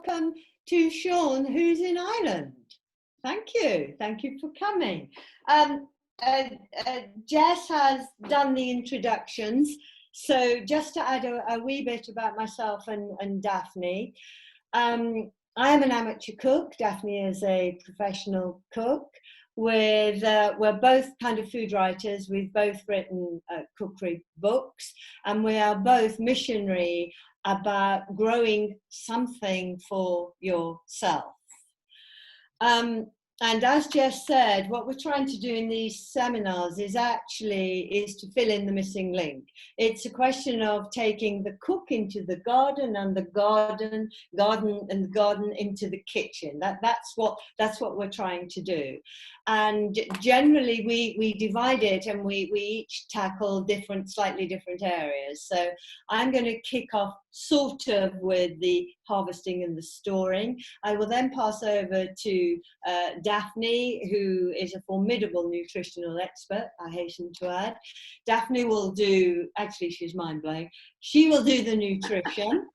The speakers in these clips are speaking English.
welcome to Sean, who's in Ireland. Thank you for coming. Jess has done the introductions, so just to add a wee bit about myself and Daphne. I am an amateur cook. Daphne is a professional cook. We're both kind of food writers. We've both written cookery books, and we are both missionary about growing something for yourself. And as Jess said, what we're trying to do in these seminars is to fill in the missing link. It's a question of taking the cook into the garden and the garden into the kitchen. That's what we're trying to do. And generally we divide it, and we each tackle slightly different areas. So I'm going to kick off sort of with the harvesting and the storing. I will then pass over to Daphne, who is a formidable nutritional expert, I hasten to add. Daphne will do, actually she's mind-blowing, she will do the nutrition,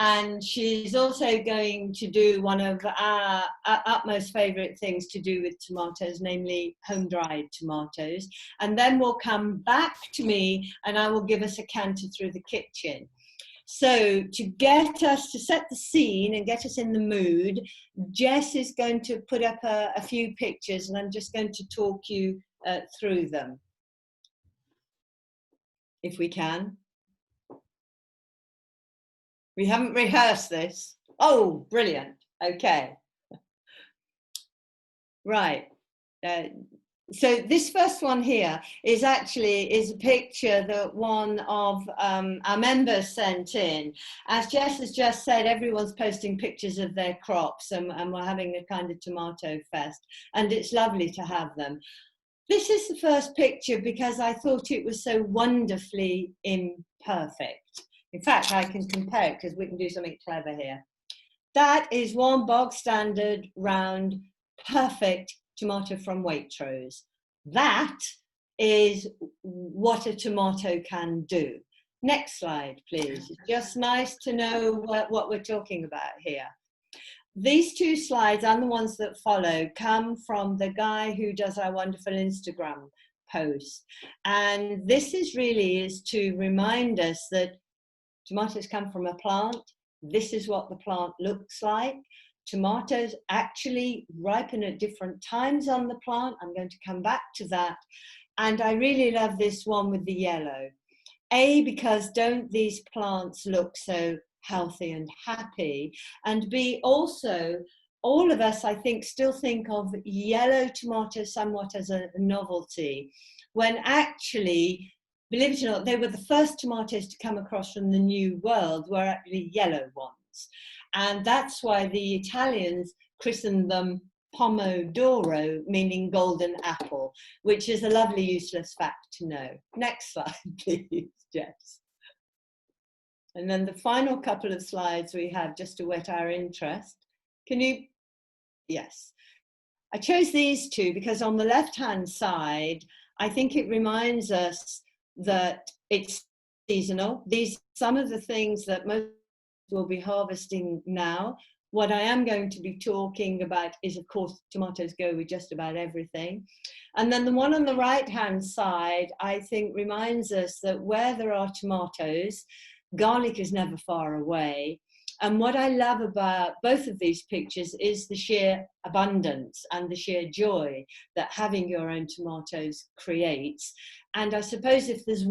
and she's also going to do one of our utmost favourite things to do with tomatoes, namely home-dried tomatoes. And then we'll come back to me and I will give us a canter through the kitchen. So to get us to set the scene and get us in the mood, Jess is going to put up a few pictures, and I'm just going to talk you through them, if we can. We haven't rehearsed this. Oh, brilliant. Okay. Right. So this first one here is a picture that one of our members sent in. As Jess has just said, everyone's posting pictures of their crops, and we're having a kind of tomato fest, and it's lovely to have them. This is the first picture because I thought it was so wonderfully imperfect. In fact, I can compare it because we can do something clever here. That is one bog standard, round, perfect tomato from Waitrose. That is what a tomato can do. Next slide, please. It's just nice to know what we're talking about here. These two slides and the ones that follow come from the guy who does our wonderful Instagram post. And this is to remind us that tomatoes come from a plant. This is what the plant looks like. Tomatoes actually ripen at different times on the plant. I'm going to come back to that. And I really love this one with the yellow. A, because don't these plants look so healthy and happy? And B, also, all of us, I think, still think of yellow tomatoes somewhat as a novelty, when actually, believe it or not, they were the first tomatoes to come across from the New World were actually yellow ones. And that's why the Italians christened them Pomodoro, meaning golden apple, which is a lovely useless fact to know. Next slide, please, Jess. And then the final couple of slides we have just to whet our interest. Can you? Yes. I chose these two because on the left-hand side, I think it reminds us that it's seasonal. Some of the things that most will be harvesting now. What I am going to be talking about is, of course, tomatoes go with just about everything. And then the one on the right-hand side, I think, reminds us that where there are tomatoes, garlic is never far away. And what I love about both of these pictures is the sheer abundance and the sheer joy that having your own tomatoes creates. And I suppose if there's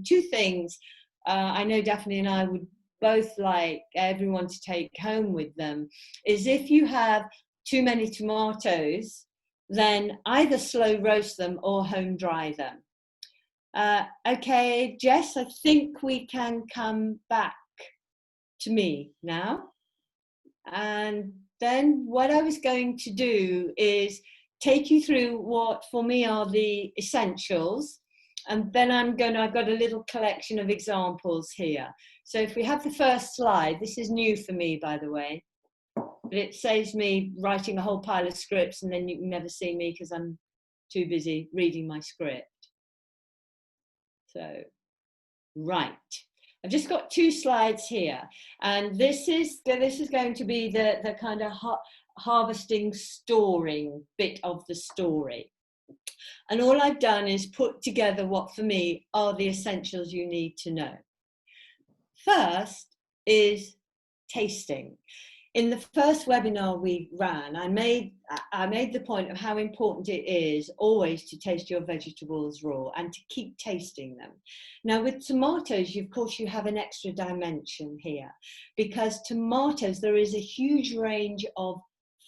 two things, I know Daphne and I would both like everyone to take home with them, is if you have too many tomatoes, then either slow roast them or home dry them. Okay, Jess, I think we can come back to me now. And then what I was going to do is take you through what for me are the essentials. And then I've got a little collection of examples here. So if we have the first slide, this is new for me, by the way, but it saves me writing a whole pile of scripts and then you can never see me because I'm too busy reading my script. So, right. I've just got 2 slides here, and this is going to be the kind of harvesting, storing bit of the story. And all I've done is put together what for me are the essentials you need to know. First is tasting. In the first webinar we ran, I made the point of how important it is always to taste your vegetables raw and to keep tasting them. Now with tomatoes, of course, you have an extra dimension here, because tomatoes, there is a huge range of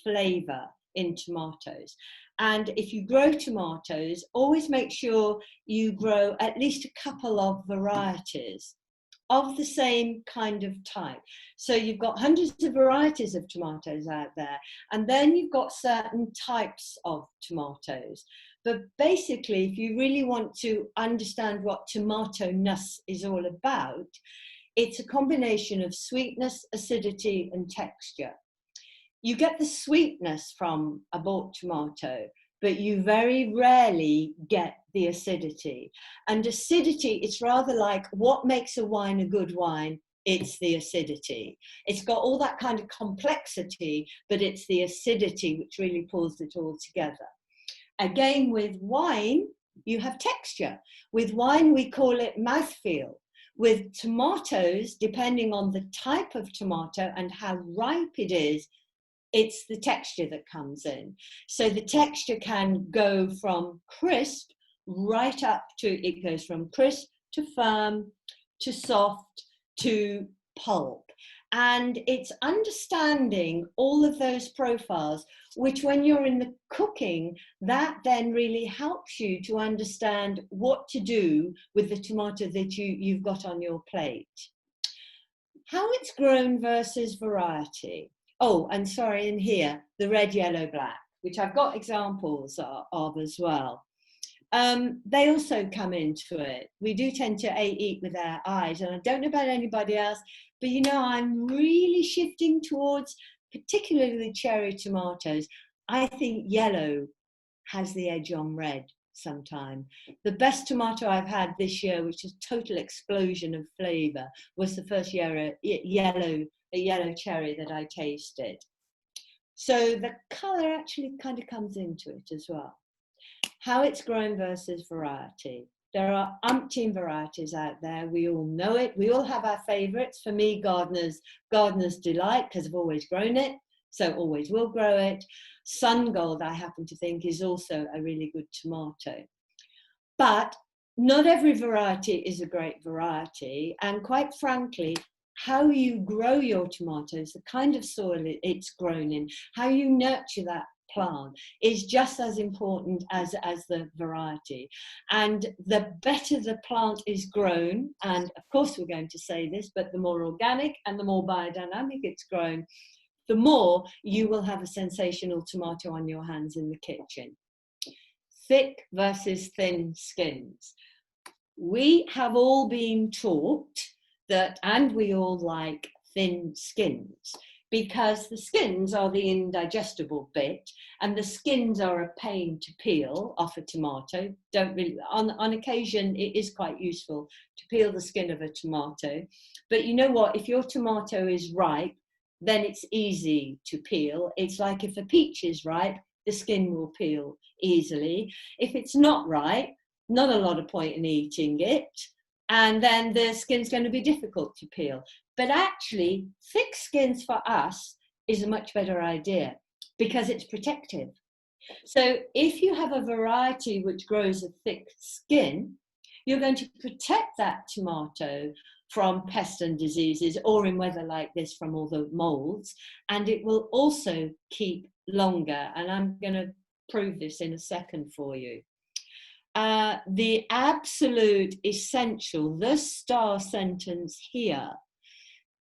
flavour in tomatoes. And if you grow tomatoes, always make sure you grow at least a couple of varieties of the same kind of type. So you've got hundreds of varieties of tomatoes out there, and then you've got certain types of tomatoes. But basically, if you really want to understand what tomato-ness is all about, it's a combination of sweetness, acidity, and texture. You get the sweetness from a bought tomato, but you very rarely get the acidity. And acidity, it's rather like what makes a wine a good wine? It's the acidity. It's got all that kind of complexity, but it's the acidity which really pulls it all together. Again, with wine, you have texture. With wine, we call it mouthfeel. With tomatoes, depending on the type of tomato and how ripe it is, it's the texture that comes in. So the texture can go from crisp right up to, it goes from crisp to firm, to soft, to pulp. And it's understanding all of those profiles, which when you're in the cooking, that then really helps you to understand what to do with the tomato that you've got on your plate. How it's grown versus variety. Oh, and sorry, in here, the red, yellow, black, which I've got examples of as well. They also come into it. We do tend to eat with our eyes, and I don't know about anybody else, but you know, I'm really shifting towards, particularly the cherry tomatoes. I think yellow has the edge on red sometime. The best tomato I've had this year, which is total explosion of flavour, was the first yellow cherry that I tasted. So the colour actually kind of comes into it as well. How it's grown versus variety. There are umpteen varieties out there. We all know it. We all have our favourites. For me, Gardener's Delight, because I've always grown it, so always will grow it. Sun Gold, I happen to think, is also a really good tomato. But not every variety is a great variety. And quite frankly, how you grow your tomatoes, the kind of soil it's grown in, how you nurture that plant is just as important as the variety. And the better the plant is grown, and of course we're going to say this, but the more organic and the more biodynamic it's grown, the more you will have a sensational tomato on your hands in the kitchen. Thick versus thin skins. We have all been taught that, and we all like thin skins, because the skins are the indigestible bit, and the skins are a pain to peel off a tomato. Don't really, on occasion, it is quite useful to peel the skin of a tomato. But you know what? If your tomato is ripe, then it's easy to peel. It's like if a peach is ripe, the skin will peel easily. If it's not ripe, not a lot of point in eating it, and then the skin's going to be difficult to peel. But actually, thick skins for us is a much better idea because it's protective. So if you have a variety which grows a thick skin, you're going to protect that tomato from pests and diseases, or in weather like this, from all the molds, and it will also keep longer. And I'm going to prove this in a second for you. The absolute essential, the star sentence here,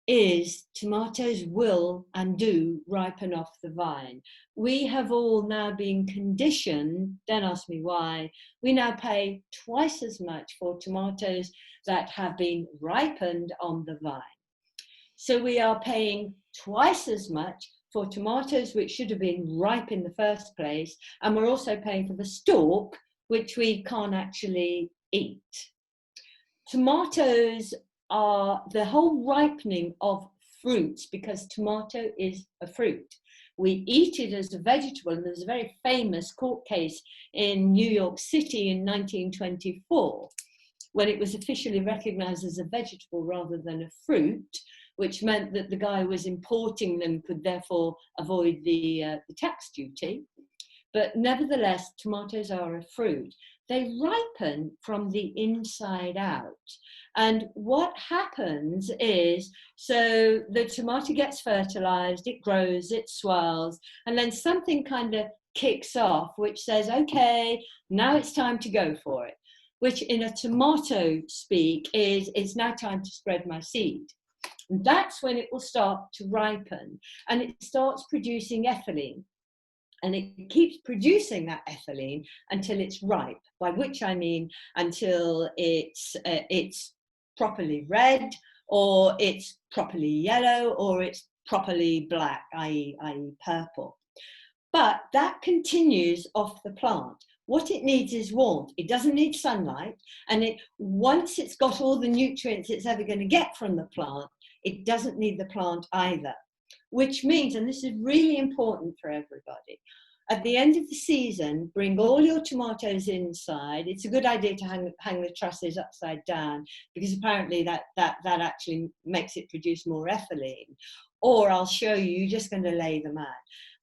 is tomatoes will and do ripen off the vine. We have all now been conditioned, don't ask me why, we now pay twice as much for tomatoes that have been ripened on the vine. So we are paying twice as much for tomatoes which should have been ripe in the first place, and we're also paying for the stalk, which we can't actually eat. Tomatoes are the whole ripening of fruits, because tomato is a fruit. We eat it as a vegetable, and there's a very famous court case in New York City in 1924 when it was officially recognized as a vegetable rather than a fruit, which meant that the guy who was importing them could therefore avoid the tax duty. But nevertheless, tomatoes are a fruit. They ripen from the inside out. And what happens is, so the tomato gets fertilized, it grows, it swells, and then something kind of kicks off, which says, okay, now it's time to go for it, which in a tomato speak is, it's now time to spread my seed. And that's when it will start to ripen, and it starts producing ethylene. And it keeps producing that ethylene until it's ripe, by which I mean until it's properly red, or it's properly yellow, or it's properly black, i.e. purple. But that continues off the plant. What it needs is warmth. It doesn't need sunlight. And once it's got all the nutrients it's ever going to get from the plant, it doesn't need the plant either. Which means, and this is really important for everybody, at the end of the season, bring all your tomatoes inside. It's a good idea to hang the trusses upside down, because apparently that actually makes it produce more ethylene. Or I'll show you, you're just going to lay them out.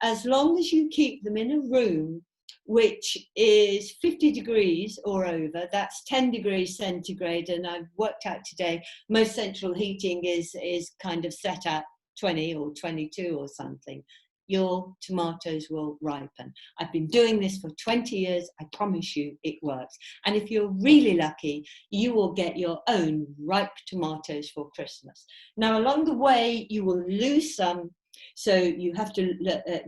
As long as you keep them in a room which is 50 degrees or over, that's 10 degrees centigrade, and I've worked out today, most central heating is kind of set at 20 or 22 or something, your tomatoes will ripen. I've been doing this for 20 years. I promise you it works. And if you're really lucky, you will get your own ripe tomatoes for Christmas. Now, along the way, you will lose some, so you have to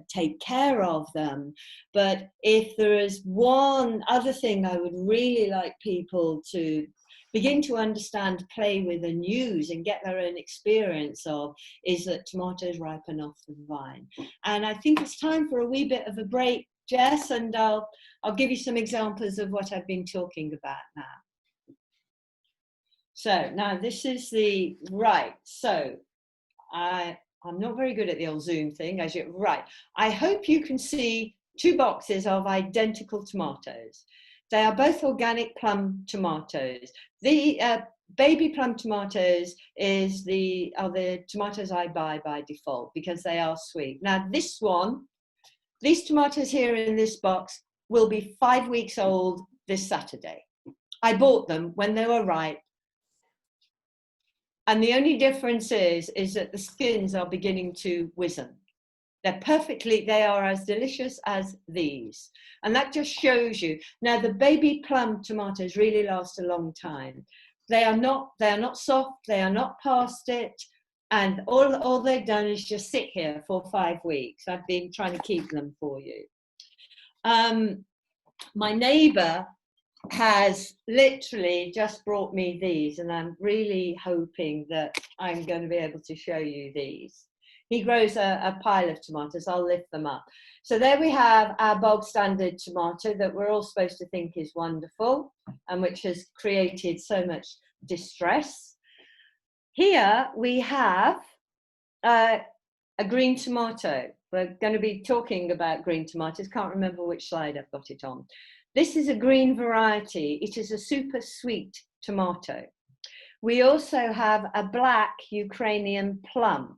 take care of them. But if there is one other thing I would really like people to begin to understand, play with, and use, and get their own experience of, is that tomatoes ripen off the vine. And I think it's time for a wee bit of a break, Jess, and I'll give you some examples of what I've been talking about now. So now this is the, right, so I'm not very good at the old Zoom thing, as you, right. I hope you can see two boxes of identical tomatoes. They are both organic plum tomatoes. The baby plum tomatoes are the tomatoes I buy by default, because they are sweet. Now this one, these tomatoes here in this box will be 5 weeks old this Saturday. I bought them when they were ripe. And the only difference is that the skins are beginning to wizen. They are as delicious as these. And that just shows you. Now, the baby plum tomatoes really last a long time. They are not soft, they are not past it. And all they've done is just sit here for 5 weeks. I've been trying to keep them for you. My neighbor has literally just brought me these, and I'm really hoping that I'm going to be able to show you these. He grows a pile of tomatoes. I'll lift them up. So there we have our bog standard tomato that we're all supposed to think is wonderful, and which has created so much distress. Here we have a green tomato. We're going to be talking about green tomatoes. Can't remember which slide I've got it on. This is a green variety. It is a super sweet tomato. We also have a black Ukrainian plum.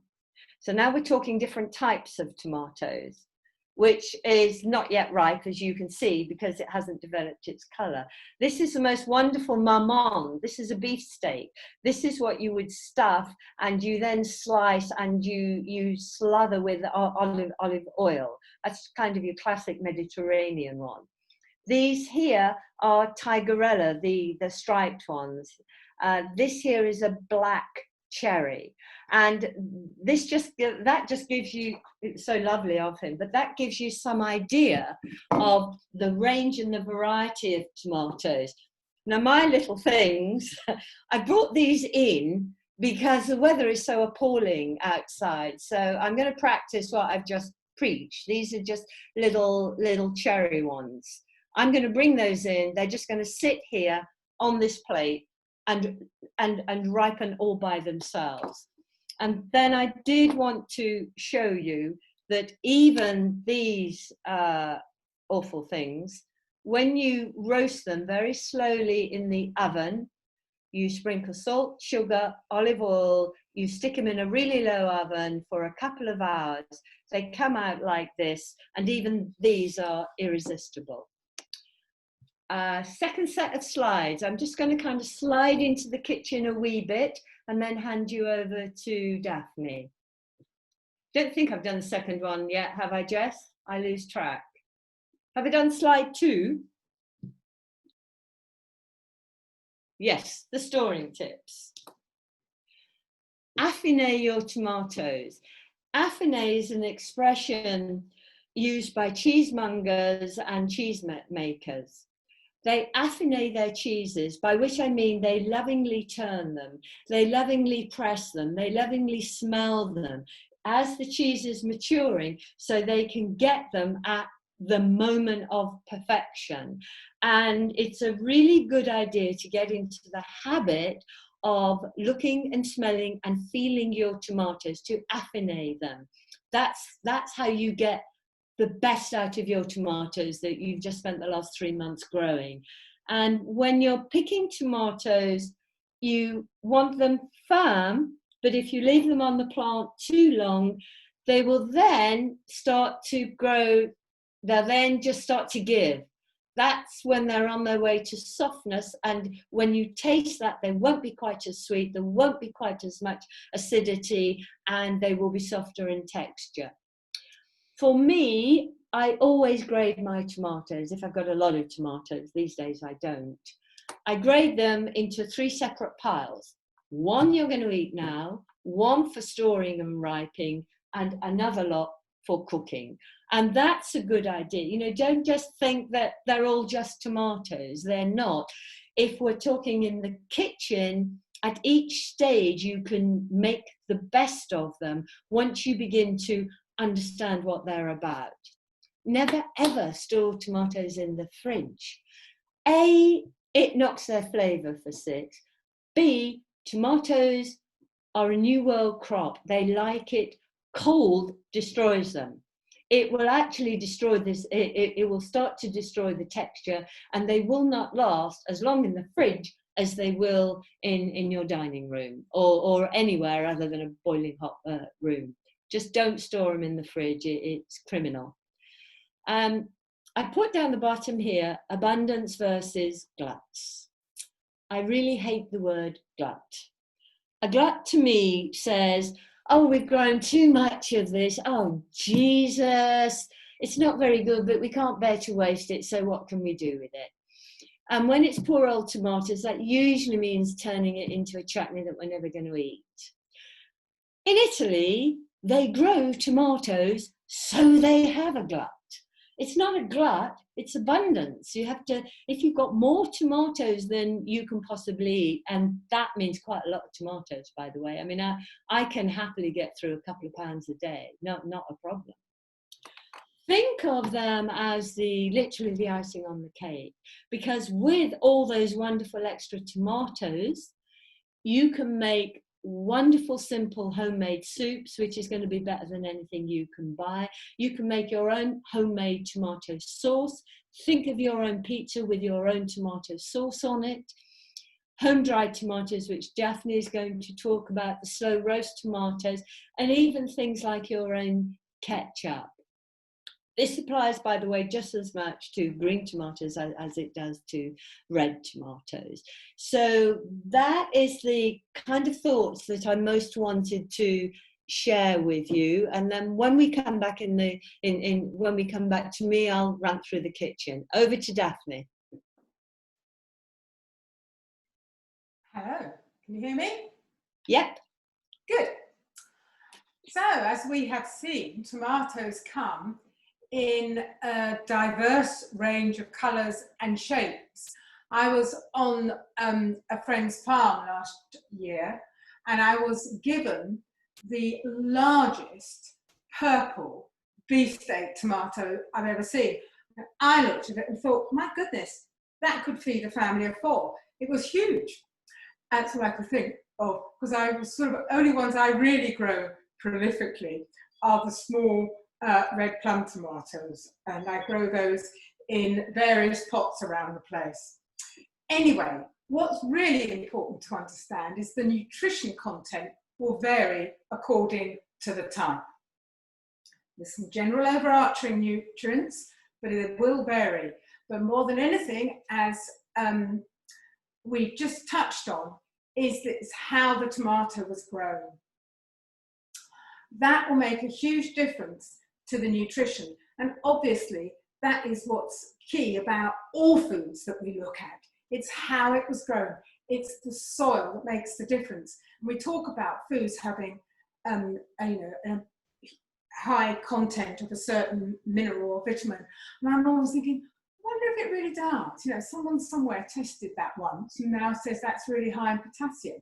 So now we're talking different types of tomatoes, which is not yet ripe, as you can see, because it hasn't developed its color. This is the most wonderful marmon. This is a beefsteak. This is what you would stuff, and you then slice and you slather with olive oil. That's kind of your classic Mediterranean one. These here are tigerella, the striped ones. This here is a black cherry, and that just gives you, it's so lovely of him, but that gives you some idea of the range and the variety of tomatoes. Now my little things, I brought these in because the weather is so appalling outside, so I'm going to practice what I've just preached. These are just little cherry ones. I'm going to bring those in. They're just going to sit here on this plate and ripen all by themselves. And then I did want to show you that even these awful things, when you roast them very slowly in the oven, you sprinkle salt, sugar, olive oil, you stick them in a really low oven for a couple of hours. They come out like this, and even these are irresistible. Second set of slides. I'm just going to kind of slide into the kitchen a wee bit and then hand you over to Daphne. Don't think I've done the second one yet, have I, Jess? I lose track. Have I done slide 2? Yes, the storing tips. Affinate your tomatoes. Affinate is an expression used by cheesemongers and cheese makers. They affinate their cheeses, by which I mean they lovingly turn them, they lovingly press them, they lovingly smell them as the cheese is maturing, so they can get them at the moment of perfection. And it's a really good idea to get into the habit of looking and smelling and feeling your tomatoes, to affinate them. That's how you get the best out of your tomatoes that you've just spent the last 3 months growing. And when you're picking tomatoes, you want them firm, but if you leave them on the plant too long, they will then start to grow, they'll then just start to give. That's when they're on their way to softness, and when you taste that, they won't be quite as sweet, there won't be quite as much acidity, and they will be softer in texture. For me, I always grade my tomatoes. If I've got a lot of tomatoes, these days I don't. I grade them into 3 separate piles. One you're going to eat now, one for storing and ripening, and another lot for cooking. And that's a good idea. You know, don't just think that they're all just tomatoes. They're not. If we're talking in the kitchen, at each stage you can make the best of them once you begin to understand what they're about. Never ever store tomatoes in the fridge. A, it knocks their flavour for 6. B, tomatoes are a new world crop. They like it cold, destroys them. It will actually destroy this, it will start to destroy the texture, and they will not last as long in the fridge as they will in your dining room or anywhere other than a boiling hot room. Just don't store them in the fridge, it's criminal. I put down the bottom here, abundance versus gluts. I really hate the word glut. A glut to me says, oh, we've grown too much of this. Oh, Jesus, it's not very good, but we can't bear to waste it, so what can we do with it? And when it's poor old tomatoes, that usually means turning it into a chutney that we're never going to eat. In Italy, they grow tomatoes, so they have a glut. It's not a glut, it's abundance. You have to, if you've got more tomatoes than you can possibly eat, and that means quite a lot of tomatoes, by the way. I mean, I can happily get through a couple of pounds a day, not a problem. Think of them as literally the icing on the cake, because with all those wonderful extra tomatoes, you can make wonderful simple homemade soups, which is going to be better than anything you can buy. You can make your own homemade tomato sauce. Think of your own pizza with your own tomato sauce on it. Home dried tomatoes, which Daphne is going to talk about, the slow roast tomatoes, and even things like your own ketchup. This applies, by the way, just as much to green tomatoes as it does to red tomatoes. So that is the kind of thoughts that I most wanted to share with you. And then when we come back when we come back to me, I'll run through the kitchen. Over to Daphne. Hello, can you hear me? Yep. Good. So as we have seen, tomatoes come in a diverse range of colours and shapes. I was on a friend's farm last year, and I was given the largest purple beefsteak tomato I've ever seen. And I looked at it and thought, my goodness, that could feed a family of 4. It was huge. That's what I could think of, because I was sort of only ones I really grow prolifically are the small red plum tomatoes, and I grow those in various pots around the place. Anyway, what's really important to understand is the nutrition content will vary according to the type. There's some general overarching nutrients, but it will vary. But more than anything, as we just touched on, is how the tomato was grown. That will make a huge difference to the nutrition. And obviously, that is what's key about all foods that we look at. It's how it was grown. It's the soil that makes the difference. And we talk about foods having a high content of a certain mineral or vitamin. And I'm always thinking, I wonder if it really does. You know, someone somewhere tested that once and now says that's really high in potassium.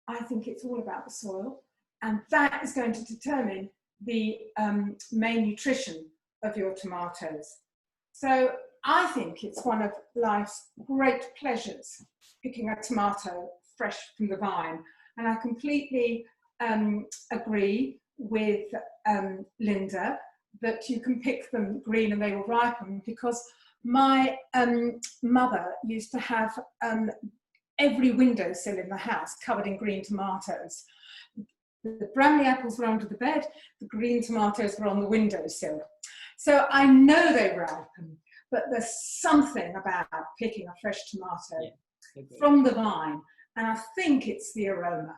I think it's all about the soil, and that is going to determine the main nutrition of your tomatoes. So I think it's one of life's great pleasures, picking a tomato fresh from the vine. And I completely agree with Lynda that you can pick them green and they will ripen, because my mother used to have every windowsill in the house covered in green tomatoes. The Bramley apples were under the bed, the green tomatoes were on the windowsill. So I know they ripen, but there's something about picking a fresh tomato from the vine, and I think it's the aroma.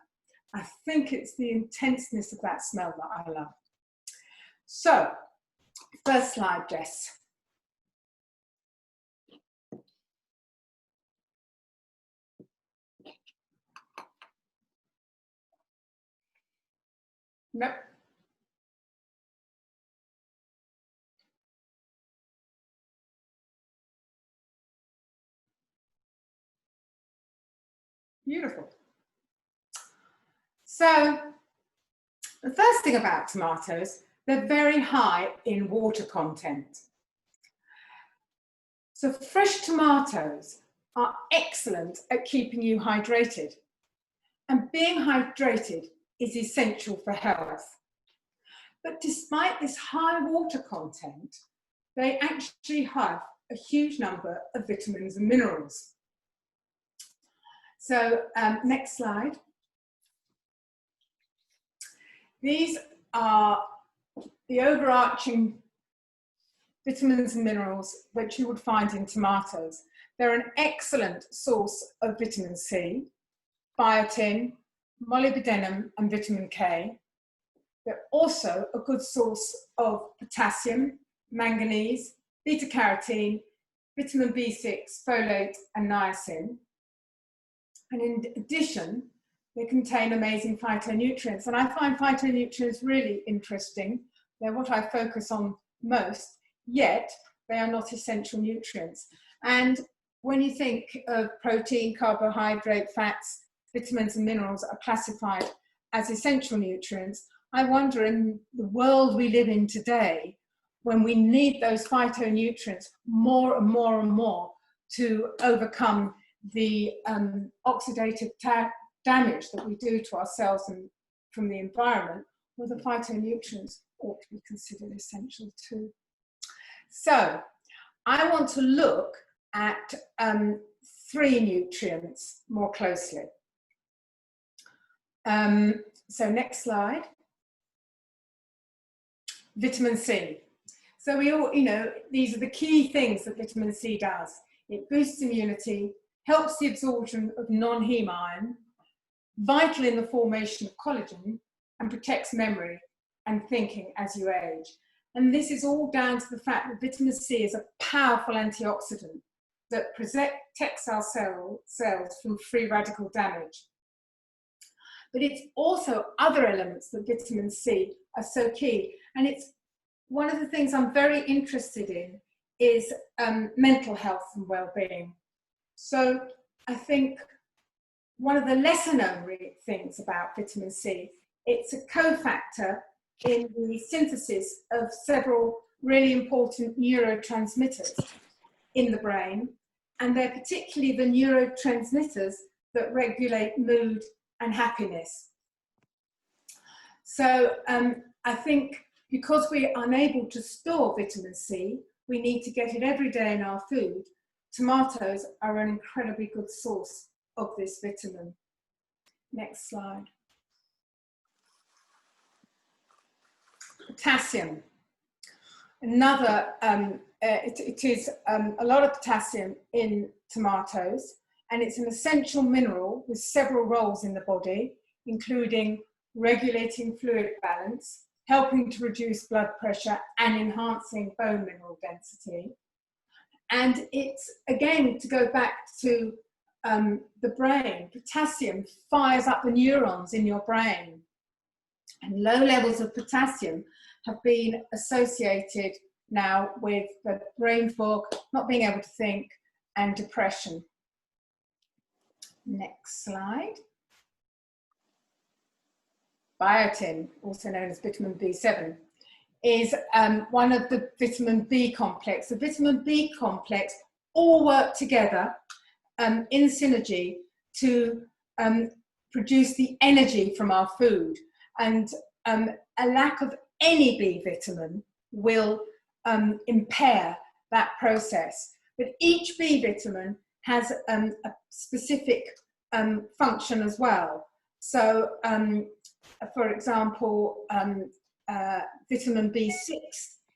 I think it's the intenseness of that smell that I love. So, first slide, Jess. Nope. Beautiful. So, the first thing about tomatoes, they're very high in water content. So fresh tomatoes are excellent at keeping you hydrated. And being hydrated is essential for health. But despite this high water content, they actually have a huge number of vitamins and minerals. So next slide. These are the overarching vitamins and minerals that you would find in tomatoes. They're an excellent source of vitamin C, biotin, molybdenum and vitamin K. They're also a good source of potassium, manganese, beta-carotene, vitamin B6, folate and niacin. And in addition, they contain amazing phytonutrients. And I find phytonutrients really interesting. They're what I focus on most, yet they are not essential nutrients. And when you think of protein, carbohydrate, fats, vitamins and minerals are classified as essential nutrients, I wonder, in the world we live in today, when we need those phytonutrients more and more and more to overcome the oxidative damage that we do to ourselves and from the environment, well, the phytonutrients ought to be considered essential too. So I want to look at 3 nutrients more closely. So next slide. Vitamin C. So we all, these are the key things that vitamin C does. It boosts immunity, helps the absorption of non-heme iron, vital in the formation of collagen, and protects memory and thinking as you age. And this is all down to the fact that vitamin C is a powerful antioxidant that protects our cells from free radical damage. But it's also other elements that vitamin C are so key. And it's one of the things I'm very interested in is mental health and well-being. So I think one of the lesser known things about vitamin C, it's a cofactor in the synthesis of several really important neurotransmitters in the brain, and they're particularly the neurotransmitters that regulate mood and happiness. So I think because we are unable to store vitamin C, we need to get it every day in our food. Tomatoes are an incredibly good source of this vitamin. Next slide. Potassium. Another, it is a lot of potassium in tomatoes, and it's an essential mineral with several roles in the body, including regulating fluid balance, helping to reduce blood pressure and enhancing bone mineral density. And it's, again, to go back to the brain, potassium fires up the neurons in your brain. And low levels of potassium have been associated now with the brain fog, not being able to think, and depression. Next slide. Biotin, also known as vitamin B7, is one of the vitamin B complex. The vitamin B complex all work together in synergy to produce the energy from our food. And a lack of any B vitamin will impair that process. But each B vitamin has a specific function as well. So, for example, vitamin B6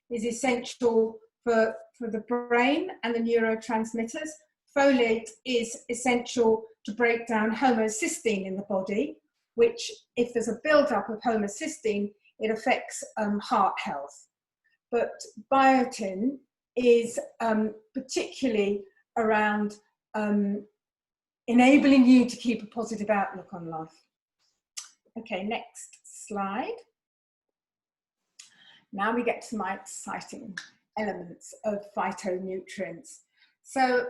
is essential for the brain and the neurotransmitters. Folate is essential to break down homocysteine in the body, which, if there's a buildup of homocysteine, it affects heart health. But biotin is particularly around enabling you to keep a positive outlook on life. Okay, next slide. Now we get to my exciting elements of phytonutrients. So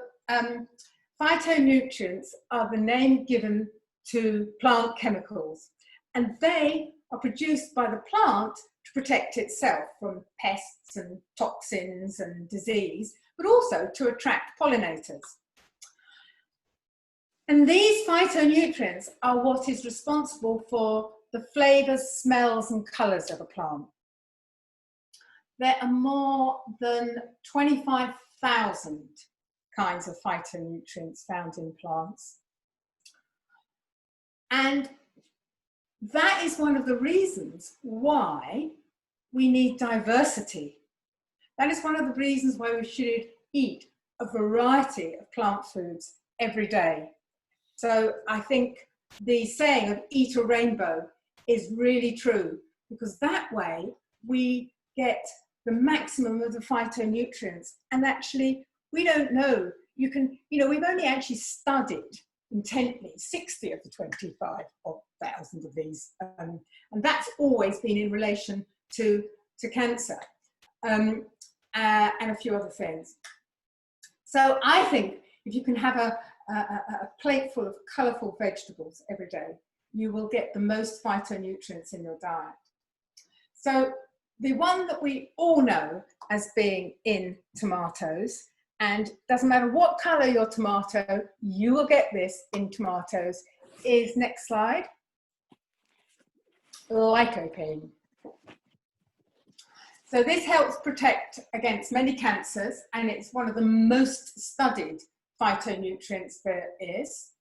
phytonutrients are the name given to plant chemicals, and they are produced by the plant to protect itself from pests and toxins and disease, but also to attract pollinators. And these phytonutrients are what is responsible for the flavours, smells and colours of a plant. There are more than 25,000 kinds of phytonutrients found in plants. And that is one of the reasons why we need diversity. That is one of the reasons why we should eat a variety of plant foods every day. So I think the saying of eat a rainbow is really true, because that way we get the maximum of the phytonutrients. And actually, we don't know, we've only actually studied intently 60 of the 25,000 of these. And that's always been in relation to cancer and a few other things. So I think if you can have a plate full of colourful vegetables every day, you will get the most phytonutrients in your diet. So the one that we all know as being in tomatoes, and doesn't matter what colour your tomato, you will get this in tomatoes, is, next slide, lycopene. So this helps protect against many cancers, and it's one of the most studied phytonutrients there is.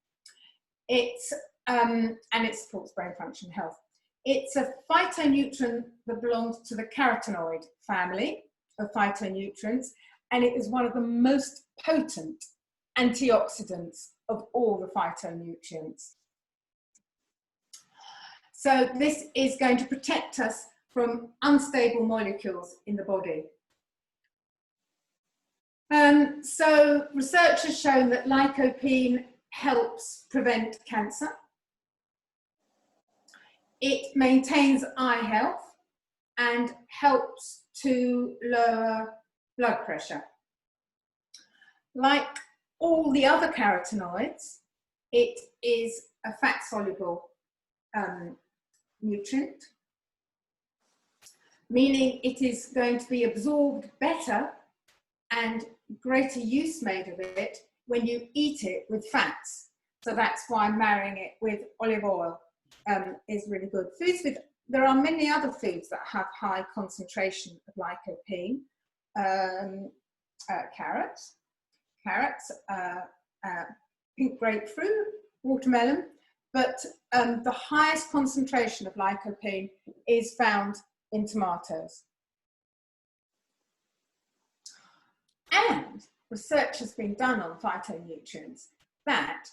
And it supports brain function and health. It's a phytonutrient that belongs to the carotenoid family of phytonutrients, and it is one of the most potent antioxidants of all the phytonutrients. So this is going to protect us from unstable molecules in the body. So research has shown that lycopene helps prevent cancer. It maintains eye health and helps to lower blood pressure. Like all the other carotenoids, it is a fat-soluble nutrient, meaning it is going to be absorbed better and greater use made of it when you eat it with fats. So that's why marrying it with olive oil is really good. There are many other foods that have high concentration of lycopene. Carrots, pink grapefruit, watermelon, but the highest concentration of lycopene is found in tomatoes. And research has been done on phytonutrients that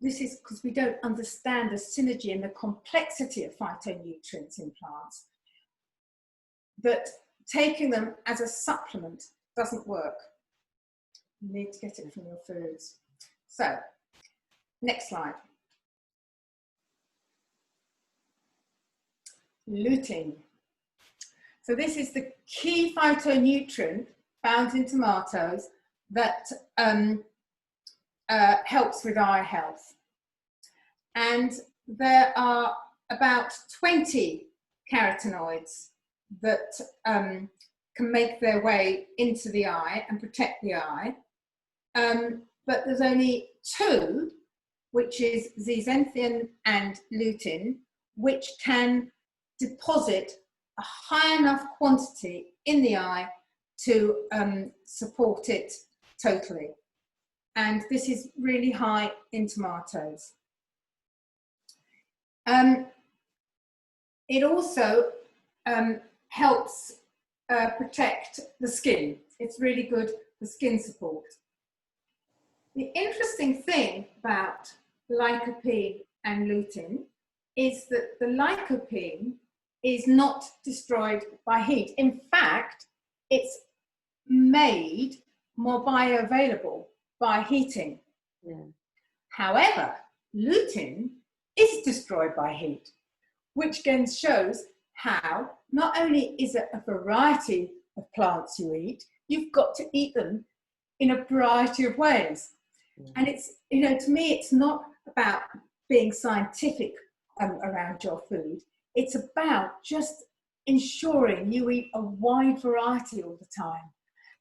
this is because we don't understand the synergy and the complexity of phytonutrients in plants, that taking them as a supplement doesn't work. You need to get it from your foods. So, next slide. Lutein. So this is the key phytonutrient found in tomatoes that helps with eye health. And there are about 20 carotenoids that can make their way into the eye and protect the eye. But there's only 2, which is zeaxanthin and lutein, which can deposit a high enough quantity in the eye to support it totally. And this is really high in tomatoes. It also helps protect the skin. It's really good for skin support. The interesting thing about lycopene and lutein is that the lycopene is not destroyed by heat. In fact, it's made more bioavailable by heating. Yeah. However, lutein is destroyed by heat, which again shows how not only is it a variety of plants you eat, you've got to eat them in a variety of ways. And it's, you know, to me, it's not about being scientific around your food. It's about just ensuring you eat a wide variety all the time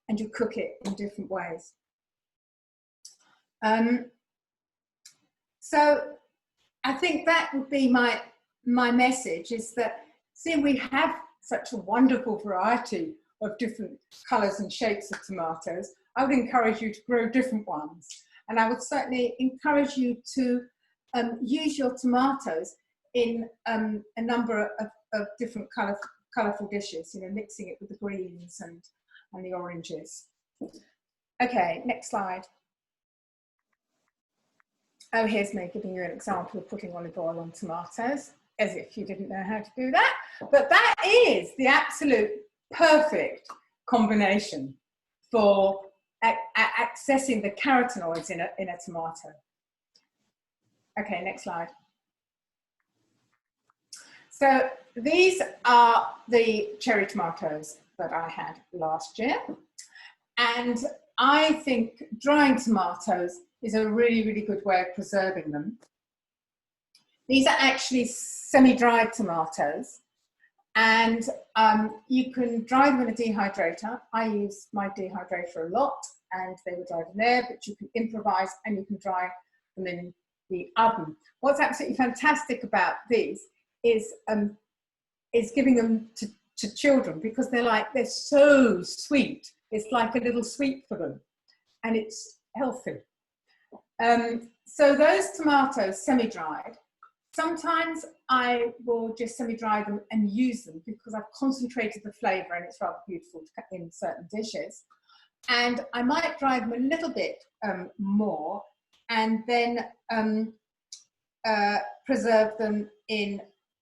and you cook it in different ways. So I think that would be my message, is that, see, we have such a wonderful variety of different colours and shapes of tomatoes. I would encourage you to grow different ones. And I would certainly encourage you to use your tomatoes in a number of different colourful dishes, you know, mixing it with the greens and the oranges. Okay, next slide. Oh, here's me giving you an example of putting olive oil on tomatoes, as if you didn't know how to do that. But that is the absolute perfect combination for accessing the carotenoids in a tomato. Okay, next slide. So these are the cherry tomatoes that I had last year. And I think drying tomatoes is a really, really good way of preserving them. These are actually semi-dried tomatoes. And you can dry them in a dehydrator. I use my dehydrator a lot, and they were dried in there, but you can improvise and you can dry them in the oven. What's absolutely fantastic about these is giving them to children, because they're so sweet. It's like a little sweet for them, and it's healthy. So those tomatoes, semi-dried, sometimes I will just semi-dry them and use them because I've concentrated the flavour and it's rather beautiful in certain dishes. And I might dry them a little bit more and then preserve them in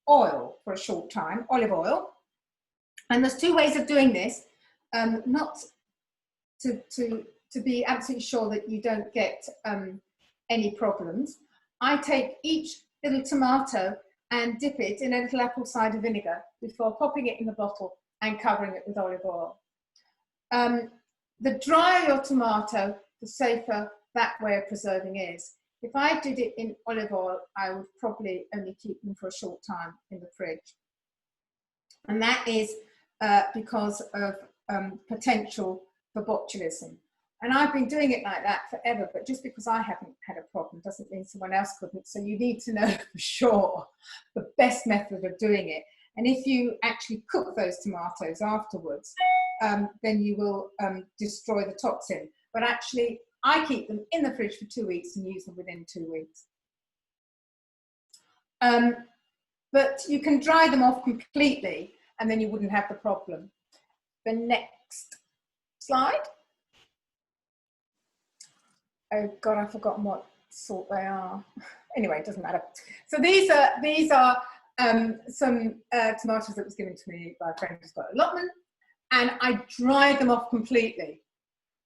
oil for a short time, olive oil. And there's 2 ways of doing this, not to be absolutely sure that you don't get any problems. I take each little tomato and dip it in a little apple cider vinegar before popping it in the bottle and covering it with olive oil. The drier your tomato, the safer that way of preserving is. If I did it in olive oil, I would probably only keep them for a short time in the fridge. And that is because of potential for botulism. And I've been doing it like that forever, but just because I haven't had a problem doesn't mean someone else couldn't. So you need to know for sure the best method of doing it. And if you actually cook those tomatoes afterwards, then you will destroy the toxin. But actually, I keep them in the fridge for 2 weeks and use them within 2 weeks. But you can dry them off completely and then you wouldn't have the problem. The next slide. Oh God, I've forgotten what sort they are. Anyway, it doesn't matter. So these are some tomatoes that was given to me by a friend who's got allotment, and I dried them off completely.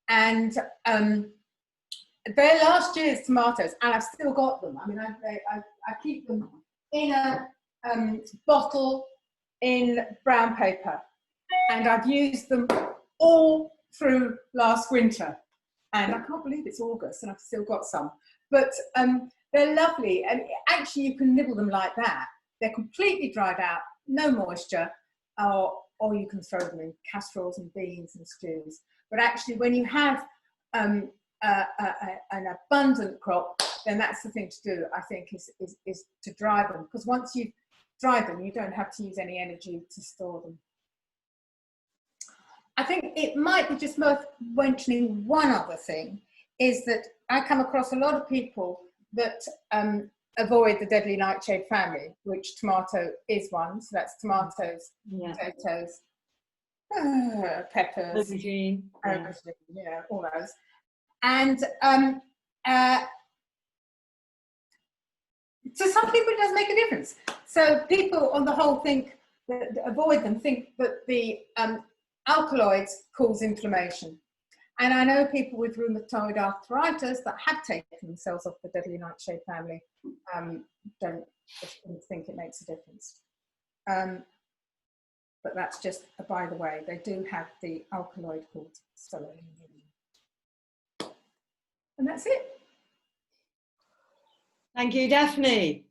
And they're last year's tomatoes, and I've still got them. I mean, I keep them in a bottle in brown paper, and I've used them all through last winter. And I can't believe it's August and I've still got some. But they're lovely. And actually, you can nibble them like that. They're completely dried out, no moisture, or you can throw them in casseroles and beans and stews. But actually, when you have an abundant crop, then that's the thing to do, I think, is to dry them. Because once you've dried them, you don't have to use any energy to store them. I think it might be just worth mentioning one other thing, is that I come across a lot of people that avoid the deadly nightshade family, which tomato is one. So that's tomatoes, potatoes, peppers, aubergine, all those. And to some people it does make a difference. So people on the whole think that avoid them, think that the alkaloids cause inflammation. And I know people with rheumatoid arthritis that have taken themselves off the deadly nightshade family don't think it makes a difference. But that's just a by the way. They do have the alkaloid called solanine. And that's it. Thank you, Daphne.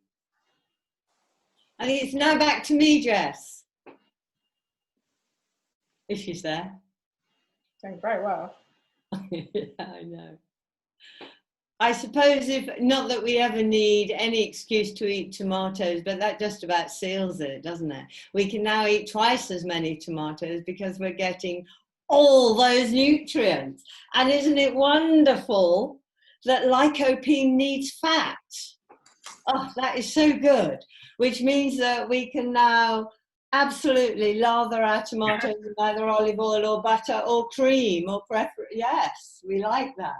I think it's now back to me, Jess. If she's there. Doing very well. Yeah, I know. I suppose not that we ever need any excuse to eat tomatoes, but that just about seals it, doesn't it? We can now eat twice as many tomatoes because we're getting all those nutrients. And isn't it wonderful that lycopene needs fat? Oh, that is so good, which means that we can now absolutely lather our tomatoes with either olive oil or butter or cream or yes, we like that.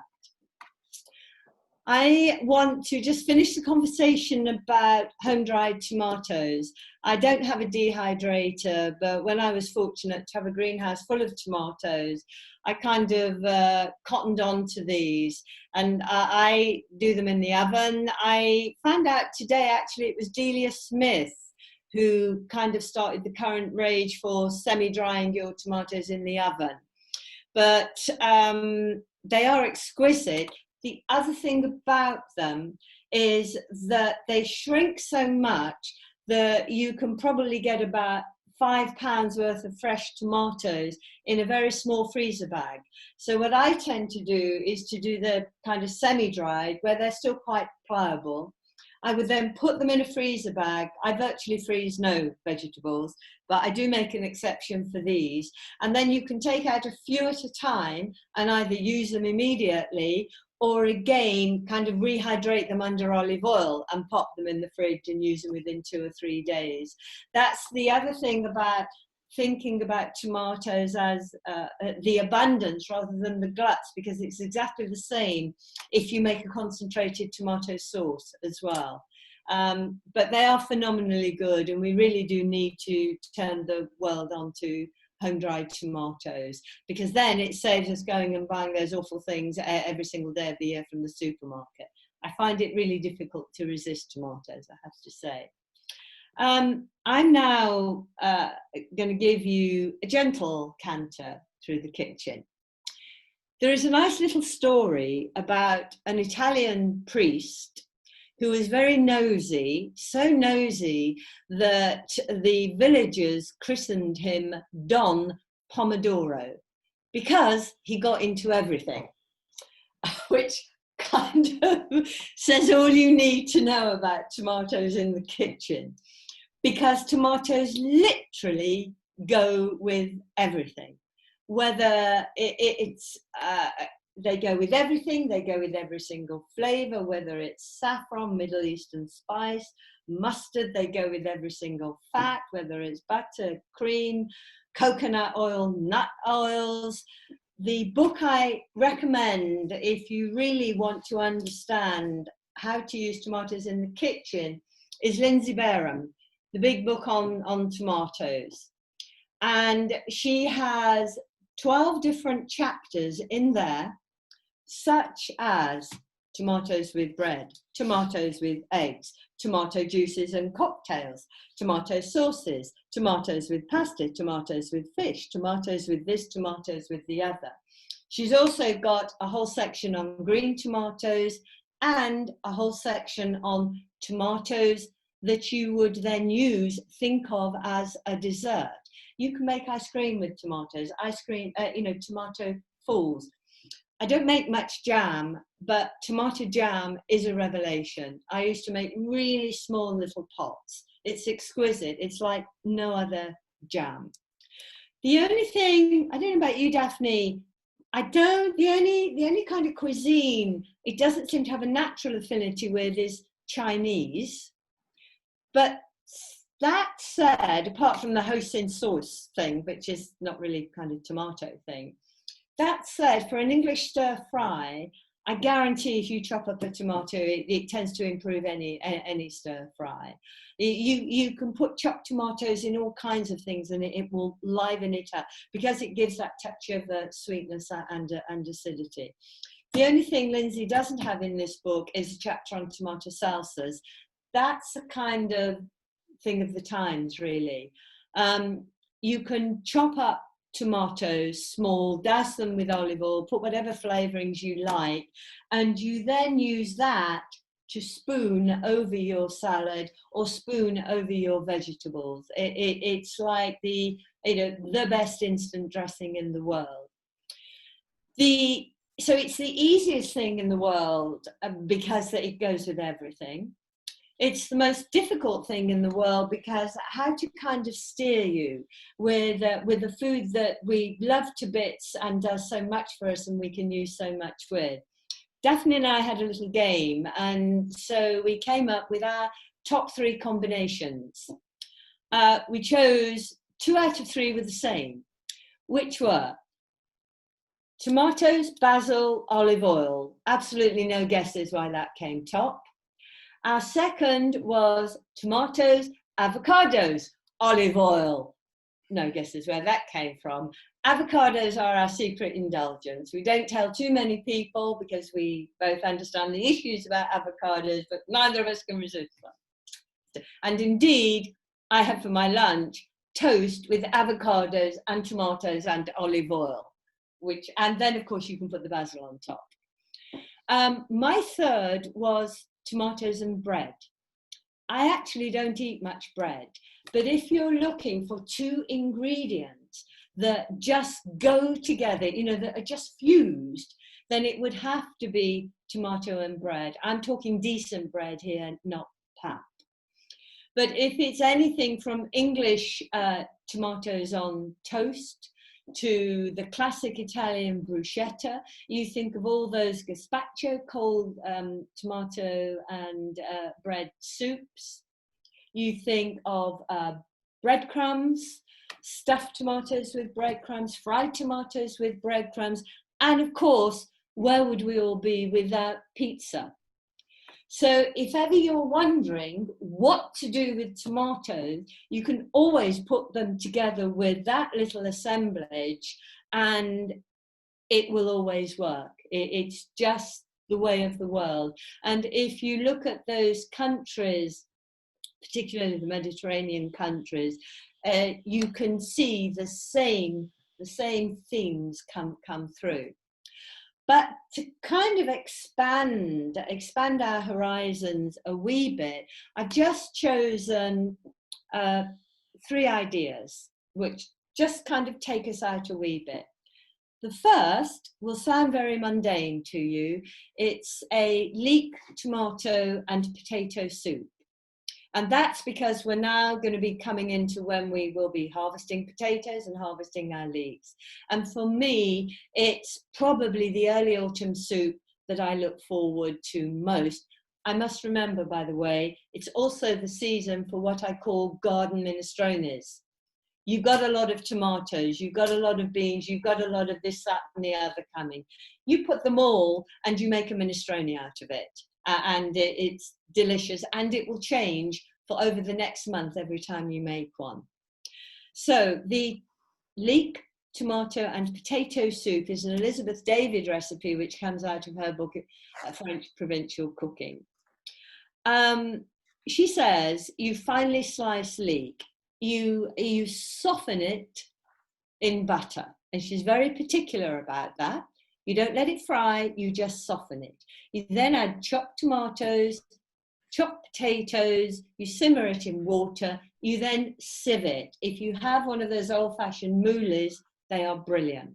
I want to just finish the conversation about home-dried tomatoes. I don't have a dehydrator, but when I was fortunate to have a greenhouse full of tomatoes, I kind of cottoned on to these, and I do them in the oven. I found out today, actually, it was Delia Smith who kind of started the current rage for semi-drying your tomatoes in the oven. But they are exquisite. The other thing about them is that they shrink so much that you can probably get about £5 worth of fresh tomatoes in a very small freezer bag. So what I tend to do is to do the kind of semi-dried where they're still quite pliable. I would then put them in a freezer bag. I virtually freeze no vegetables, but I do make an exception for these. And then you can take out a few at a time and either use them immediately or again kind of rehydrate them under olive oil and pop them in the fridge and use them within 2 or 3 days. That's the other thing about thinking about tomatoes as the abundance rather than the gluts, because it's exactly the same if you make a concentrated tomato sauce as well. But they are phenomenally good, and we really do need to turn the world onto home-dried tomatoes, because then it saves us going and buying those awful things every single day of the year from the supermarket. I find it really difficult to resist tomatoes, I have to say. I'm now going to give you a gentle canter through the kitchen. There is a nice little story about an Italian priest who was very nosy, so nosy that the villagers christened him Don Pomodoro, because he got into everything. which kind of says all you need to know about tomatoes in the kitchen, because tomatoes literally go with everything. Whether they go with everything, they go with every single flavour, whether it's saffron, Middle Eastern spice, mustard, they go with every single fat, whether it's butter, cream, coconut oil, nut oils. The book I recommend if you really want to understand how to use tomatoes in the kitchen is Lindsay Barham, the big book on tomatoes. And she has 12 different chapters in there, such as tomatoes with bread, tomatoes with eggs, tomato juices and cocktails, tomato sauces, tomatoes with pasta, tomatoes with fish, tomatoes with this, tomatoes with the other. She's also got a whole section on green tomatoes and a whole section on tomatoes that you would then think of as a dessert. You can make ice cream with tomatoes, tomato falls. I don't make much jam, but tomato jam is a revelation. I used to make really small little pots. It's exquisite. It's like no other jam. The only thing, I don't know about you, Daphne, the only kind of cuisine it doesn't seem to have a natural affinity with is Chinese. But that said, apart from the hoisin sauce thing, which is not really kind of tomato thing, that said, for an English stir fry, I guarantee if you chop up a tomato, it tends to improve any stir fry. You can put chopped tomatoes in all kinds of things and it will liven it up because it gives that touch of sweetness and acidity. The only thing Lindsay doesn't have in this book is a chapter on tomato salsas. That's a kind of thing of the times, really. You can chop up tomatoes small, douse them with olive oil, put whatever flavourings you like, and you then use that to spoon over your salad or spoon over your vegetables. It's like the best instant dressing in the world. So it's the easiest thing in the world because it goes with everything. It's the most difficult thing in the world because how to kind of steer you with the food that we love to bits and does so much for us and we can use so much with. Daphne and I had a little game, and so we came up with our top 3 combinations. We chose 2 out of 3 were the same, which were tomatoes, basil, olive oil. Absolutely no guesses why that came top. Our second was tomatoes, avocados, olive oil. No guesses where that came from. Avocados are our secret indulgence. We don't tell too many people because we both understand the issues about avocados, but neither of us can resist them. And indeed, I have for my lunch toast with avocados and tomatoes and olive oil, and then of course you can put the basil on top. My third was tomatoes and bread. I actually don't eat much bread, but if you're looking for 2 ingredients that just go together, that are just fused, then it would have to be tomato and bread. I'm talking decent bread here, not pap. But if it's anything from English tomatoes on toast to the classic Italian bruschetta, you think of all those gazpacho, cold tomato and bread soups. You think of breadcrumbs, stuffed tomatoes with breadcrumbs, fried tomatoes with breadcrumbs, and of course, where would we all be without pizza? So if ever you're wondering what to do with tomatoes, you can always put them together with that little assemblage and it will always work. It's just the way of the world. And if you look at those countries, particularly the Mediterranean countries, you can see the same themes come through. But to kind of expand our horizons a wee bit, I've just chosen 3 ideas, which just kind of take us out a wee bit. The first will sound very mundane to you. It's a leek, tomato and potato soup. And that's because we're now going to be coming into when we will be harvesting potatoes and harvesting our leeks. And for me, it's probably the early autumn soup that I look forward to most. I must remember, by the way, it's also the season for what I call garden minestrones. You've got a lot of tomatoes, you've got a lot of beans, you've got a lot of this, that, and the other coming. You put them all and you make a minestrone out of it. And it's delicious, and it will change for over the next month every time you make one. So the leek, tomato and potato soup is an Elizabeth David recipe which comes out of her book, French Provincial Cooking. She says you finely slice leek, you soften it in butter, and she's very particular about that. You don't let it fry, you just soften it. You then add chopped tomatoes, chopped potatoes, you simmer it in water, you then sieve it. If you have one of those old-fashioned moules, they are brilliant.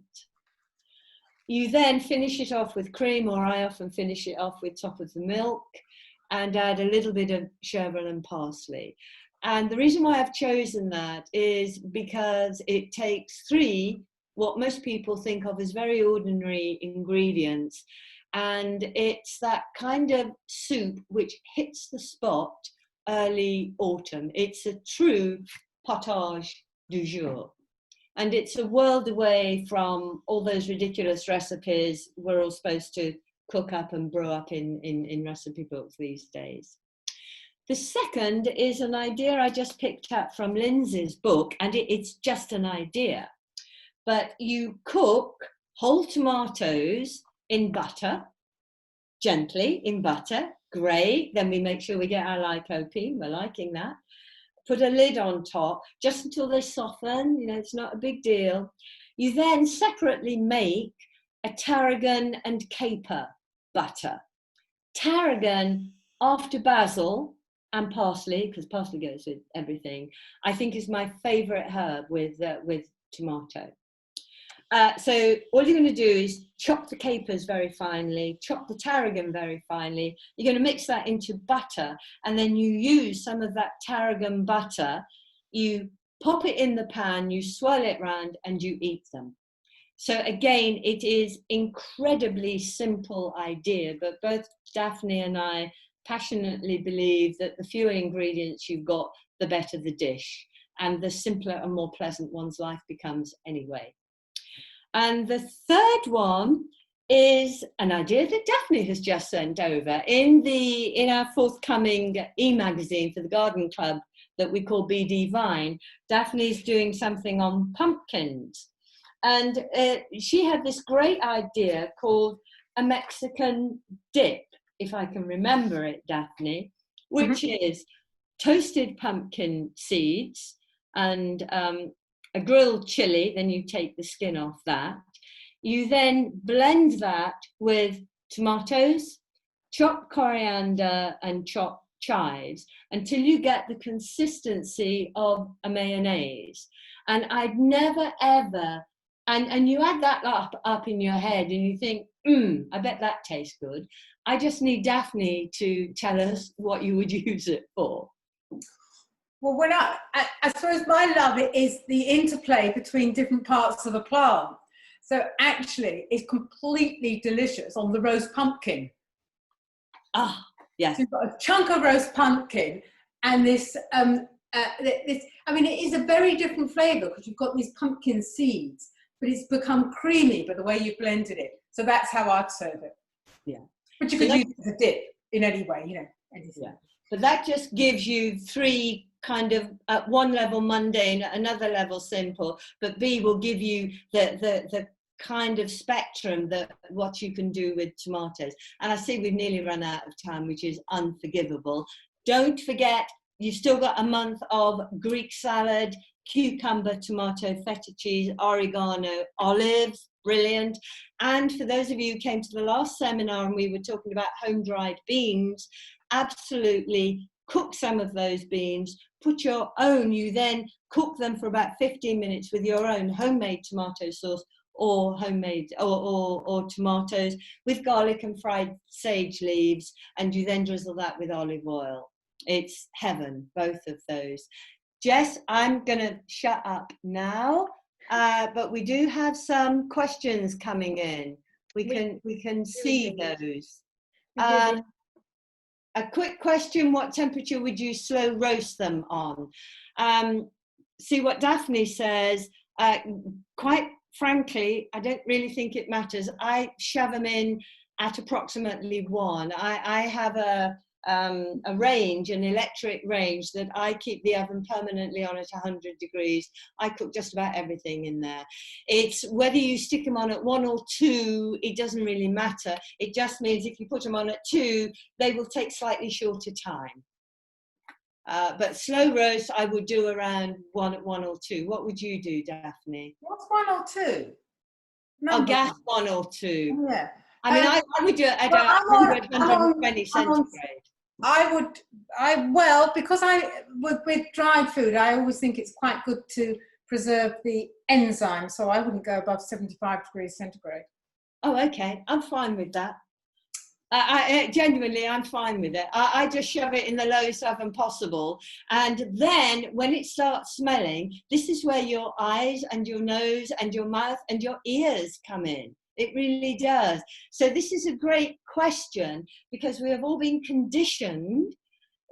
You then finish it off with cream, or I often finish it off with top of the milk, and add a little bit of chervil and parsley. And the reason why I've chosen that is because it takes three, what most people think of as very ordinary ingredients, and it's that kind of soup which hits the spot early autumn. It's a true potage du jour. And it's a world away from all those ridiculous recipes we're all supposed to cook up and brew up in recipe books these days. The second is an idea I just picked up from Lindsay's book, and it's just an idea. But you cook whole tomatoes in butter, gently in butter, great. Then we make sure we get our lycopene, we're liking that. Put a lid on top just until they soften, you know, it's not a big deal. You then separately make a tarragon and caper butter. Tarragon after basil and parsley, because parsley goes with everything, I think is my favourite herb with tomato. So all you're going to do is chop the capers very finely, chop the tarragon very finely. You're going to mix that into butter, and then you use some of that tarragon butter. You pop it in the pan, you swirl it round, and you eat them. So again, it is incredibly simple idea, but both Daphne and I passionately believe that the fewer ingredients you've got, the better the dish, and the simpler and more pleasant one's life becomes anyway. And the third one is an idea that Daphne has just sent over in our forthcoming e-magazine for the Garden Club that we call BD Vine. Daphne's doing something on pumpkins, and she had this great idea called a Mexican dip, if I can remember it, Daphne, which is toasted pumpkin seeds and a grilled chili, then you take the skin off that. You then blend that with tomatoes, chopped coriander and chopped chives until you get the consistency of a mayonnaise. And I'd never ever, and you add that up in your head and you think, I bet that tastes good. I just need Daphne to tell us what you would use it for. Well, I suppose my love is the interplay between different parts of the plant. So actually, it's completely delicious on the roast pumpkin. Ah, yes. So you've got a chunk of roast pumpkin and this, I mean, it is a very different flavour because you've got these pumpkin seeds, but it's become creamy by the way you've blended it. So that's how I'd serve it. Yeah. But you could use it as a dip in any way, you know, anything. Yeah. But that just gives you three kind of at one level mundane, at another level simple, but B will give you the kind of spectrum that what you can do with tomatoes. And I see we've nearly run out of time, which is unforgivable. Don't forget, you've still got a month of Greek salad, cucumber, tomato, feta cheese, oregano, olives, brilliant. And for those of you who came to the last seminar and we were talking about home-dried beans, absolutely cook some of those beans, put your own, you then cook them for about 15 minutes with your own homemade tomato sauce or homemade or tomatoes with garlic and fried sage leaves, and you then drizzle that with olive oil. It's heaven, both of those. Jess, I'm going to shut up now, but we do have some questions coming in. We can see those. A quick question: what temperature would you slow roast them on? See what Daphne says. Quite frankly, I don't really think it matters. I shove them in at approximately 1. I have a range, an electric range, that I keep the oven permanently on at 100 degrees. I cook just about everything in there. It's whether you stick them on at 1 or 2, it doesn't really matter. It just means if you put them on at 2, they will take slightly shorter time. But slow roast, I would do around 1 or 2. What would you do, Daphne? What's 1 or 2? Oh, gas 1 or 2. Yeah. I mean, I would do it at 100, 120 centigrade. Well, because with dried food, I always think it's quite good to preserve the enzyme, so I wouldn't go above 75 degrees centigrade. Oh, okay. I'm fine with that. Genuinely, I'm fine with it. I just shove it in the lowest oven possible. And then when it starts smelling, this is where your eyes and your nose and your mouth and your ears come in. It really does. So this is a great question, because we have all been conditioned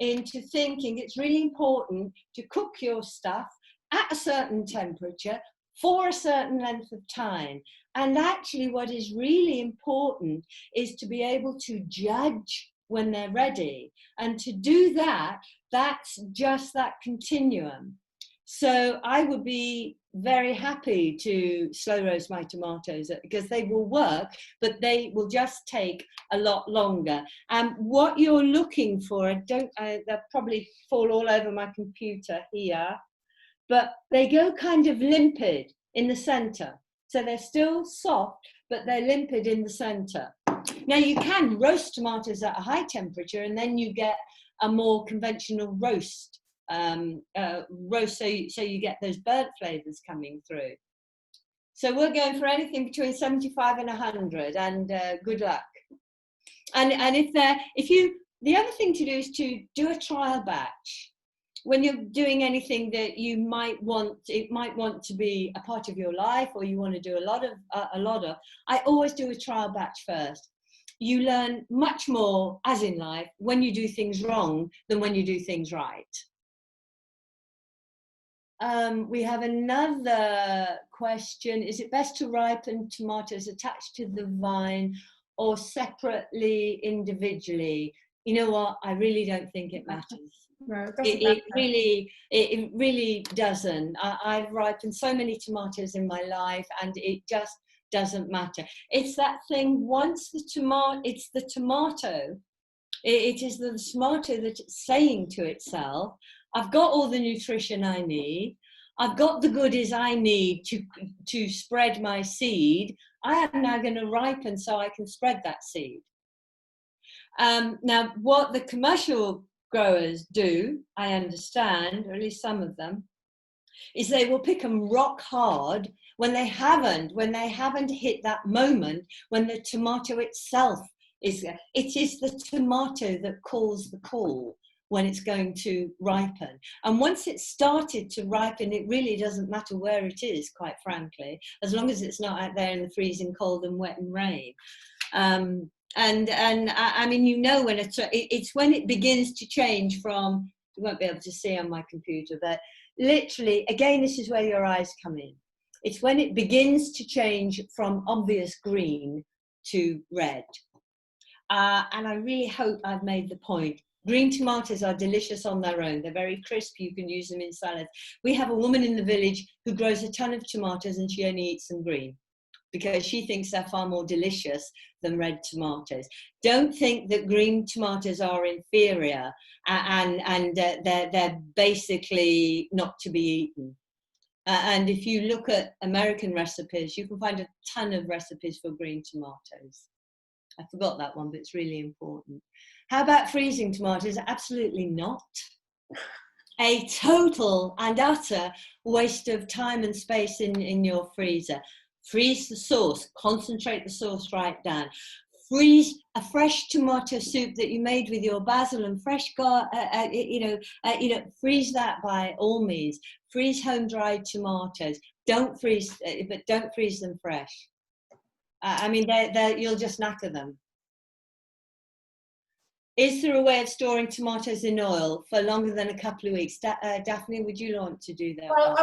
into thinking it's really important to cook your stuff at a certain temperature for a certain length of time. And actually what is really important is to be able to judge when they're ready. And to do that, that's just that continuum. So I would be very happy to slow roast my tomatoes, because they will work, but they will just take a lot longer. What you're looking for, they'll probably fall all over my computer here, but they go kind of limpid in the center. So they're still soft, but they're limpid in the center. Now you can roast tomatoes at a high temperature, and then you get a more conventional roast. So you get those burnt flavors coming through. So we're going for anything between 75 and 100, and good luck. And the other thing to do is to do a trial batch. When you're doing anything that you might want to be a part of your life, or you want to do a lot of, I always do a trial batch first. You learn much more, as in life, when you do things wrong than when you do things right. We have another question. Is it best to ripen tomatoes attached to the vine or separately, individually? You know what? I really don't think it matters. No, it really doesn't. I've ripened so many tomatoes in my life, and it just doesn't matter. It's that thing, once the tomato, it's the tomato. It is the tomato that's saying to itself, I've got all the nutrition I need. I've got the goodies I need to spread my seed. I am now going to ripen so I can spread that seed. Now, what the commercial growers do, I understand, or at least some of them, is they will pick them rock hard when they haven't hit that moment when the tomato itself is. It is the tomato that calls the call when it's going to ripen. And once it's started to ripen, it really doesn't matter where it is, quite frankly, as long as it's not out there in the freezing cold and wet and rain. And I mean, you know, when it's when it begins to change from, you won't be able to see on my computer, but literally, again, this is where your eyes come in. It's when it begins to change from obvious green to red. And I really hope I've made the point. Green tomatoes are delicious on their own. They're very crisp. You can use them in salads. We have a woman in the village who grows a ton of tomatoes, and she only eats them green because she thinks they're far more delicious than red tomatoes. Don't think that green tomatoes are inferior and they're basically not to be eaten. And if you look at American recipes, you can find a ton of recipes for green tomatoes. I forgot that one, but it's really important. How about freezing tomatoes? Absolutely not. A total and utter waste of time and space in your freezer. freeze the sauce, concentrate the sauce right down. Freeze a fresh tomato soup that you made with your basil and fresh freeze that by all means. Freeze home-dried tomatoes. Don't freeze, but don't freeze them fresh. I mean, you'll just knacker them. Is there a way of storing tomatoes in oil for longer than a couple of weeks? Daphne, would you want to do that? Well,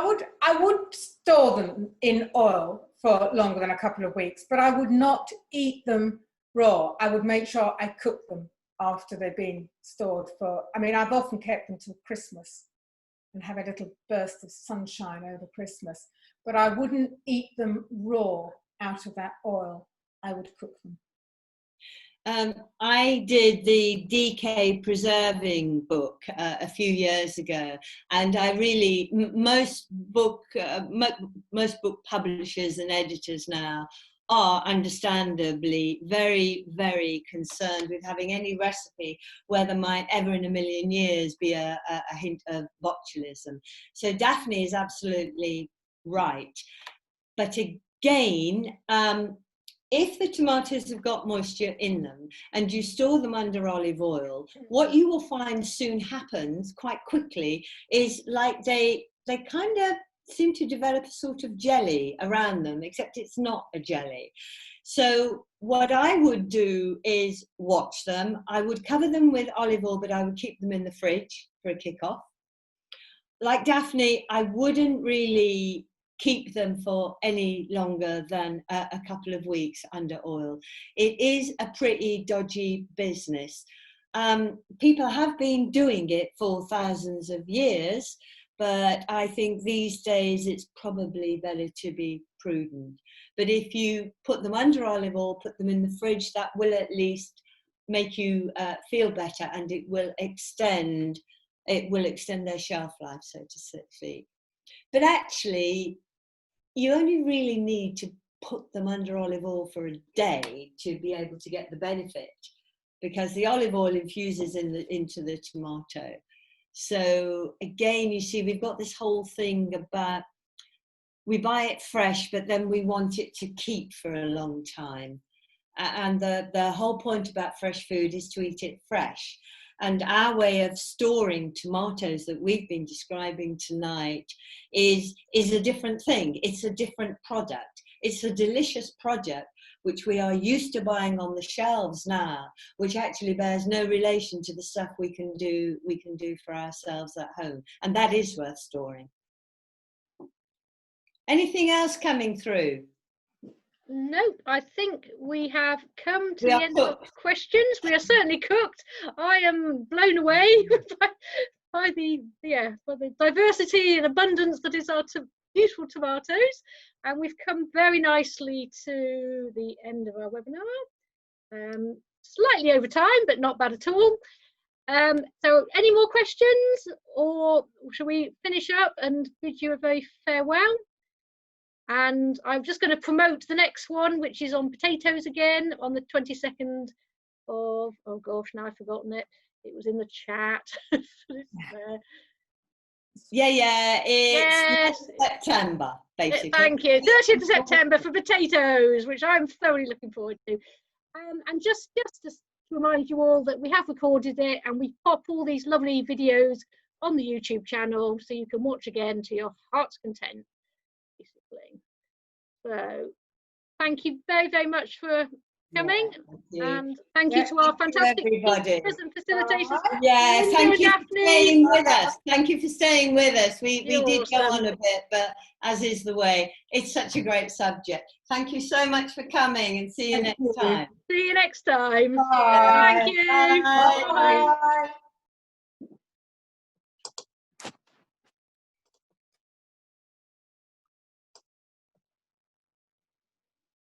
I would store them in oil for longer than a couple of weeks, but I would not eat them raw. I would make sure I cook them after they've been stored for, I mean, I've often kept them till Christmas and have a little burst of sunshine over Christmas, but I wouldn't eat them raw out of that oil. I would cook them. I did the DK preserving book a few years ago, and I really, most book publishers and editors now are understandably very, very concerned with having any recipe where there might ever in a million years be a hint of botulism. So Daphne is absolutely right. But again, if the tomatoes have got moisture in them and you store them under olive oil, what you will find soon happens quite quickly is like they kind of seem to develop a sort of jelly around them, except it's not a jelly. So what I would do is watch them. I would cover them with olive oil, but I would keep them in the fridge for a kick-off. Like Daphne, I wouldn't really keep them for any longer than a couple of weeks under oil. It is a pretty dodgy business. People have been doing it for thousands of years, but I think these days it's probably better to be prudent. But if you put them under olive oil, put them in the fridge, that will at least make you feel better, and it will extend their shelf life, so to speak. But actually, you only really need to put them under olive oil for a day to be able to get the benefit, because the olive oil infuses into the tomato. So again, you see, we've got this whole thing about we buy it fresh, but then we want it to keep for a long time. And the whole point about fresh food is to eat it fresh. And our way of storing tomatoes that we've been describing tonight is a different thing. It's a different product. It's a delicious product which we are used to buying on the shelves now, which actually bears no relation to the stuff we can do for ourselves at home. And that is worth storing. Anything else coming through? Nope, I think we have come to the end of questions. We are certainly cooked. I am blown away by the diversity and abundance that is our beautiful tomatoes, and we've come very nicely to the end of our webinar. Slightly over time, but not bad at all. So any more questions, or shall we finish up and bid you a very farewell? And I'm just going to promote the next one, which is on potatoes again, on the 22nd of, oh gosh, now I've forgotten it. It was in the chat. It's September, basically. Thank you. 30th of September for potatoes, which I'm thoroughly looking forward to. And just to remind you all that we have recorded it, and we pop all these lovely videos on the YouTube channel, so you can watch again to your heart's content. So thank you very, very much for coming, and thank you to our fantastic speakers and facilitators. Yeah, Lynda, thank you Daphne. for staying with us. Thank you for staying with us. We did go on a bit, but as is the way, it's such a great subject. Thank you so much for coming, and see you next time. See you next time. Bye. Thank you. Bye. Bye. Bye.